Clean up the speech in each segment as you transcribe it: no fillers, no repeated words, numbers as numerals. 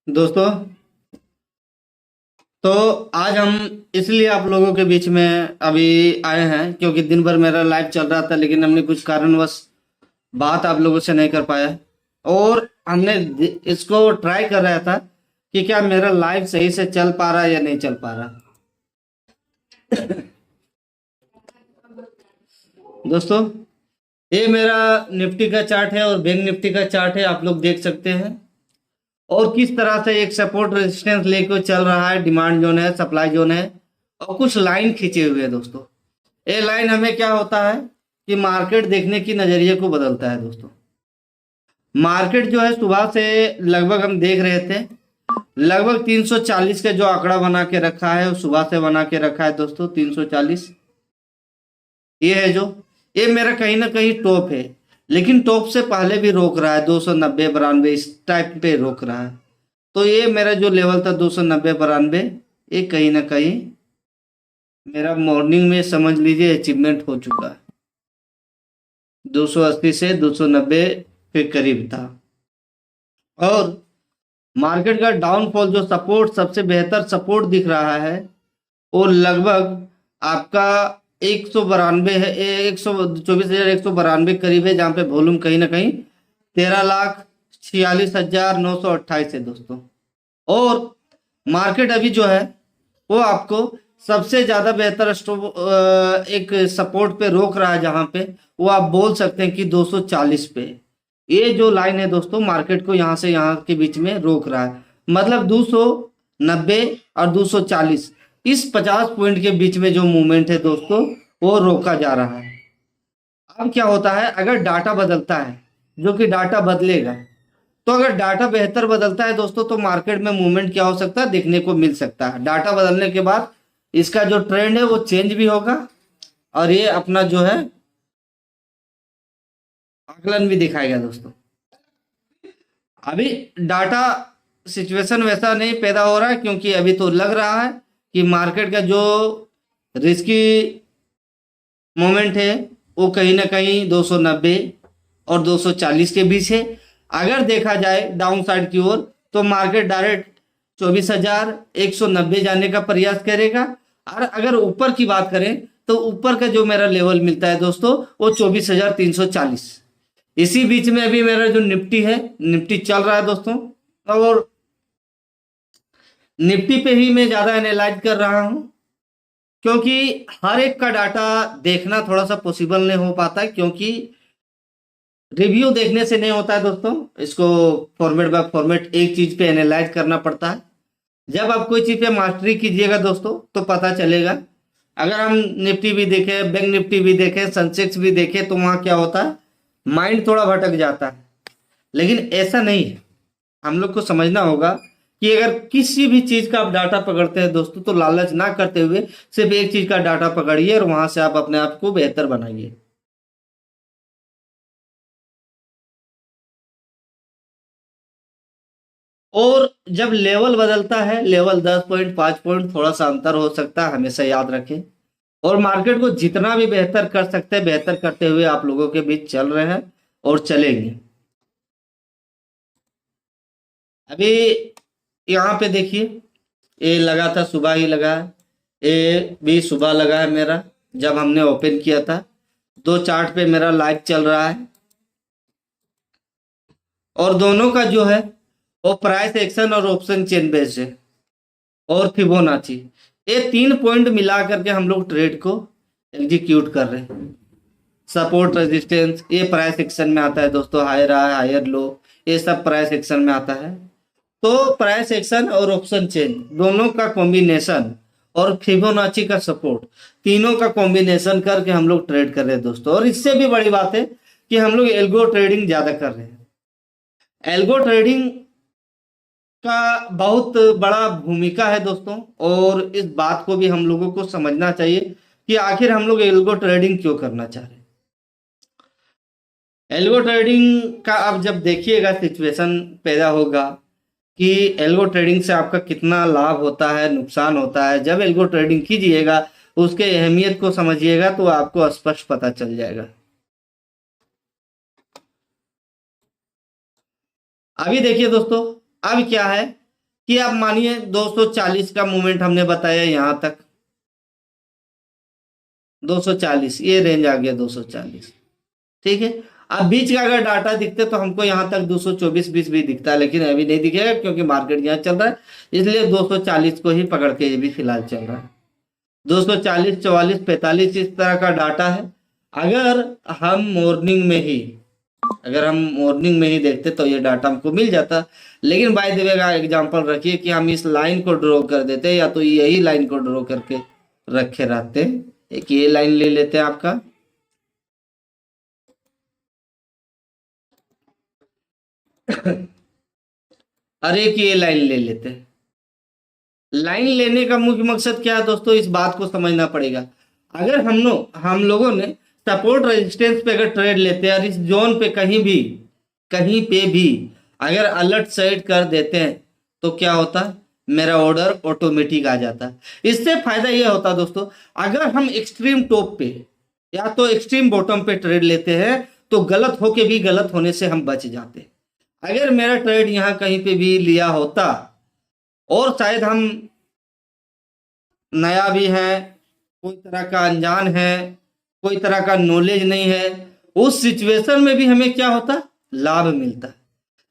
दोस्तों, तो आज हम इसलिए आप लोगों के बीच में अभी आए हैं क्योंकि दिन भर मेरा लाइव चल रहा था, लेकिन हमने कुछ कारणवश बात आप लोगों से नहीं कर पाया। और हमने इसको ट्राई कर रहा था कि क्या मेरा लाइव सही से चल पा रहा है या नहीं चल पा रहा। दोस्तों, ये मेरा निफ्टी का चार्ट है और बैंक निफ्टी का चार्ट है, आप लोग देख सकते हैं। और किस तरह से एक सपोर्ट रेजिस्टेंस लेकर चल रहा है, डिमांड जोन है, सप्लाई जोन है, और कुछ लाइन खींचे हुए हैं। दोस्तों, ये लाइन हमें क्या होता है कि मार्केट देखने की नजरिए को बदलता है। दोस्तों, मार्केट जो है सुबह से लगभग हम देख रहे थे, लगभग 340 का जो आंकड़ा बना के रखा है वो सुबह से बना के रखा है। दोस्तों, 340 ये है जो, ये मेरा कहीं ना कहीं टॉप है, लेकिन टॉप से पहले भी रोक रहा है 290 92 इस टाइप पे रोक रहा है। तो ये मेरा जो लेवल था 290 92, ये कहीं ना कहीं मेरा मॉर्निंग में समझ लीजिए अचीवमेंट हो चुका है। 280 से 290 के करीब था। और मार्केट का डाउनफॉल जो सपोर्ट, सबसे बेहतर सपोर्ट दिख रहा है, वो लगभग आपका 192 है, 124,192 करीब है, जहाँ पे वॉल्यूम कहीं ना कहीं 13,46,928 है। दोस्तों, और मार्केट अभी जो है वो आपको सबसे ज्यादा बेहतर एक सपोर्ट पे रोक रहा है, जहां पे वो आप बोल सकते हैं कि 240 पे। ये जो लाइन है दोस्तों, मार्केट को यहां से यहां के बीच में रोक रहा है, मतलब 290 और 240, इस 50 पॉइंट के बीच में जो मूवमेंट है दोस्तों, वो रोका जा रहा है। अब क्या होता है, अगर डाटा बदलता है, जो कि डाटा बदलेगा, तो अगर डाटा बेहतर बदलता है दोस्तों, तो मार्केट में मूवमेंट क्या हो सकता है, देखने को मिल सकता है। डाटा बदलने के बाद इसका जो ट्रेंड है वो चेंज भी होगा, और ये अपना जो है आकलन भी दिखाएगा। दोस्तों, अभी डाटा सिचुएशन वैसा नहीं पैदा हो रहा है, क्योंकि अभी तो लग रहा है कि मार्केट का जो रिस्की मोमेंट है वो कहीं ना कहीं 290 और 240 के बीच है। अगर देखा जाए डाउन साइड की ओर, तो मार्केट डायरेक्ट 24,190 जाने का प्रयास करेगा। और अगर ऊपर की बात करें, तो ऊपर का जो मेरा लेवल मिलता है दोस्तों, वो 24,340। इसी बीच में अभी मेरा जो निफ्टी है, निफ्टी चल रहा है दोस्तों। और निफ्टी पे ही मैं ज्यादा एनालाइज कर रहा हूं, क्योंकि हर एक का डाटा देखना थोड़ा सा पॉसिबल नहीं हो पाता है, क्योंकि रिव्यू देखने से नहीं होता है दोस्तों। इसको फॉर्मेट बाय फॉर्मेट एक चीज पे एनालाइज करना पड़ता है। जब आप कोई चीज पे मास्टरी कीजिएगा दोस्तों, तो पता चलेगा। अगर हम निफ्टी भी देखें, बैंक निफ्टी भी देखें, सेंसेक्स भी देखें, तो वहां क्या होता है, माइंड थोड़ा भटक जाता है। लेकिन ऐसा नहीं है, हम लोग को समझना होगा कि अगर किसी भी चीज का आप डाटा पकड़ते हैं दोस्तों, तो लालच ना करते हुए सिर्फ एक चीज का डाटा पकड़िए और वहां से आप अपने आप को बेहतर बनाइए। और जब लेवल बदलता है, लेवल 10 पॉइंट 5 पॉइंट थोड़ा सा अंतर हो सकता है, हमेशा याद रखें। और मार्केट को जितना भी बेहतर कर सकते हैं, बेहतर करते हुए आप लोगों के बीच चल रहे हैं और चलेंगे। अभी यहाँ पे देखिए, ये लगा था, सुबह ही लगा है, ये भी सुबह लगा है मेरा, जब हमने ओपन किया था। दो चार्ट पे मेरा लाइव चल रहा है, और दोनों का जो है वो प्राइस एक्शन और ऑप्शन चेन बेस्ड है, और फिबोनाची। ये 3 पॉइंट मिला करके हम लोग ट्रेड को एग्जीक्यूट कर रहे हैं। सपोर्ट रेजिस्टेंस ये प्राइस एक्शन में आता है दोस्तों, हायर हाई हायर लो, ये सब प्राइस एक्शन में आता है। तो प्राइस एक्शन और ऑप्शन चेन दोनों का कॉम्बिनेशन, और फिबोनाची का सपोर्ट, तीनों का कॉम्बिनेशन करके हम लोग ट्रेड कर रहे हैं दोस्तों। और इससे भी बड़ी बात है कि हम लोग एल्गो ट्रेडिंग ज्यादा कर रहे हैं। एल्गो ट्रेडिंग का बहुत बड़ा भूमिका है दोस्तों, और इस बात को भी हम लोगों को समझना चाहिए कि आखिर हम लोग एल्गो ट्रेडिंग क्यों करना चाह रहे हैं। एल्गो ट्रेडिंग का अब जब देखिएगा सिचुएशन पैदा होगा कि एल्गो ट्रेडिंग से आपका कितना लाभ होता है, नुकसान होता है। जब एल्गो ट्रेडिंग कीजिएगा, उसके अहमियत को समझिएगा, तो आपको स्पष्ट पता चल जाएगा। अभी देखिए दोस्तों, अब क्या है कि आप मानिए 240 का मूवमेंट हमने बताया यहां तक, 240 ये रेंज आ गया 240, ठीक है। अब बीच का अगर डाटा दिखते तो हमको यहाँ तक 224-20 भी दिखता है, लेकिन अभी नहीं दिखेगा क्योंकि मार्केट यहाँ चल रहा है, इसलिए 240 को ही पकड़ के ये भी फिलहाल चल रहा है। 240, 44, 45 इस तरह का डाटा है। अगर हम मॉर्निंग में ही देखते तो ये डाटा हमको मिल जाता, लेकिन बाय द वे का एग्जांपल रखिए कि हम इस लाइन को ड्रॉ कर देते या तो यही लाइन को ड्रॉ करके रखे रहते। एक ये लाइन ले लेते हैं आपका, और एक ये लाइन ले लेते हैं। लाइन लेने का मुख्य मकसद क्या है दोस्तों, इस बात को समझना पड़ेगा। अगर हम लोगों ने सपोर्ट रेजिस्टेंस पे अगर ट्रेड लेते हैं और इस जोन पे कहीं पे भी अगर अलर्ट सेट कर देते हैं तो क्या होता है, मेरा ऑर्डर ऑटोमेटिक आ जाता है। इससे फायदा ये होता है दोस्तों, अगर हम एक्सट्रीम टॉप पे या तो एक्सट्रीम बॉटम पे ट्रेड लेते हैं तो गलत होके भी गलत होने से हम बच जाते हैं। अगर मेरा ट्रेड यहाँ कहीं पे भी लिया होता और शायद हम नया भी है, कोई तरह का अनजान है, कोई तरह का नॉलेज नहीं है, उस सिचुएशन में भी हमें क्या होता, लाभ मिलता है।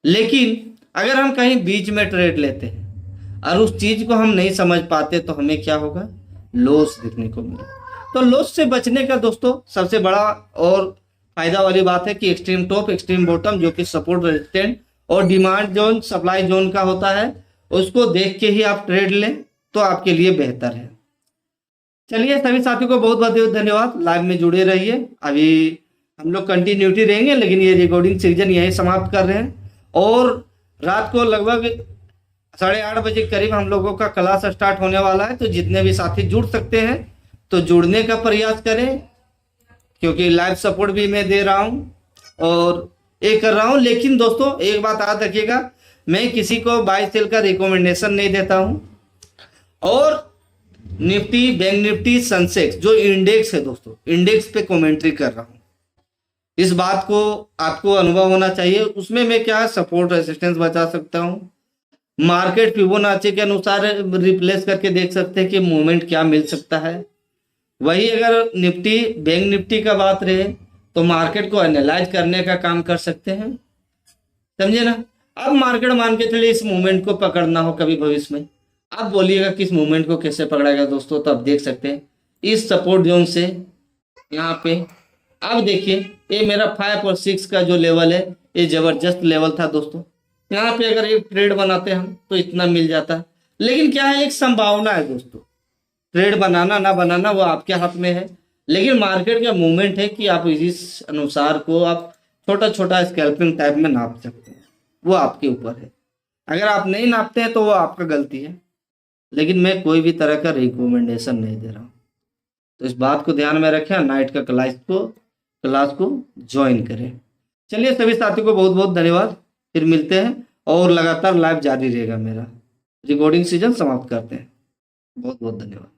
लेकिन अगर हम कहीं बीच में ट्रेड लेते हैं और उस चीज को हम नहीं समझ पाते तो हमें क्या होगा, लॉस देखने को मिले। तो लॉस से बचने का दोस्तों सबसे बड़ा और फायदा वाली बात है कि एक्सट्रीम टॉप, एक्सट्रीम बॉटम, जो कि सपोर्ट रेजिस्टेंट और डिमांड जोन, सप्लाई जोन का होता है, उसको देख के ही आप ट्रेड लें तो आपके लिए बेहतर है। चलिए सभी साथियों को बहुत बहुत धन्यवाद, लाइव में जुड़े रहिए। अभी हम लोग कंटिन्यूटी रहेंगे, लेकिन ये रिकॉर्डिंग सीजन यही समाप्त कर रहे हैं और रात को लगभग 8:30 बजे करीब हम लोगों का क्लास स्टार्ट होने वाला है। तो जितने भी साथी जुड़ सकते हैं तो जुड़ने का प्रयास करें, क्योंकि लाइव सपोर्ट भी मैं दे रहा हूं और ये कर रहा हूं। लेकिन दोस्तों एक बात याद रखिएगा, मैं किसी को बाय सेल का रिकमेंडेशन नहीं देता हूं। और निफ्टी, बैंक निफ्टी, सेंसेक्स जो इंडेक्स है दोस्तों, इंडेक्स पे कमेंट्री कर रहा हूं, इस बात को आपको अनुभव होना चाहिए। उसमें मैं क्या सपोर्ट रेजिस्टेंस बचा सकता हूं, मार्केट फिबोनाची के अनुसार रिप्लेस करके देख सकते हैं कि मूवमेंट क्या मिल सकता है। वही अगर निफ्टी, बैंक निफ्टी का बात रहे तो मार्केट को एनालाइज करने का काम कर सकते हैं, समझे ना। अब मार्केट मान के चलिए इस मूवमेंट को पकड़ना हो कभी भविष्य में, आप बोलिएगा कि इस मूवमेंट को कैसे पकड़ेगा दोस्तों, तो आप देख सकते हैं इस सपोर्ट जोन से यहाँ पे। अब देखिए ये मेरा 5 और 6 का जो लेवल है, ये जबरदस्त लेवल था दोस्तों। यहाँ पे अगर एक ट्रेड बनाते हम तो इतना मिल जाता, लेकिन क्या है, एक संभावना है दोस्तों, ट्रेड बनाना ना बनाना वो आपके हाथ में है। लेकिन मार्केट का मूवमेंट है कि आप इस अनुसार को आप छोटा छोटा स्कैल्पिंग टाइप में नाप सकते हैं, वो आपके ऊपर है। अगर आप नहीं नापते हैं तो वो आपका गलती है, लेकिन मैं कोई भी तरह का रिकमेंडेशन नहीं दे रहा हूँ। तो इस बात को ध्यान में रखें, नाइट का क्लास को ज्वाइन करें। चलिए सभी साथियों को बहुत बहुत धन्यवाद, फिर मिलते हैं और लगातार लाइव जारी रहेगा मेरा। रिकॉर्डिंग सीजन समाप्त करते हैं। बहुत बहुत धन्यवाद।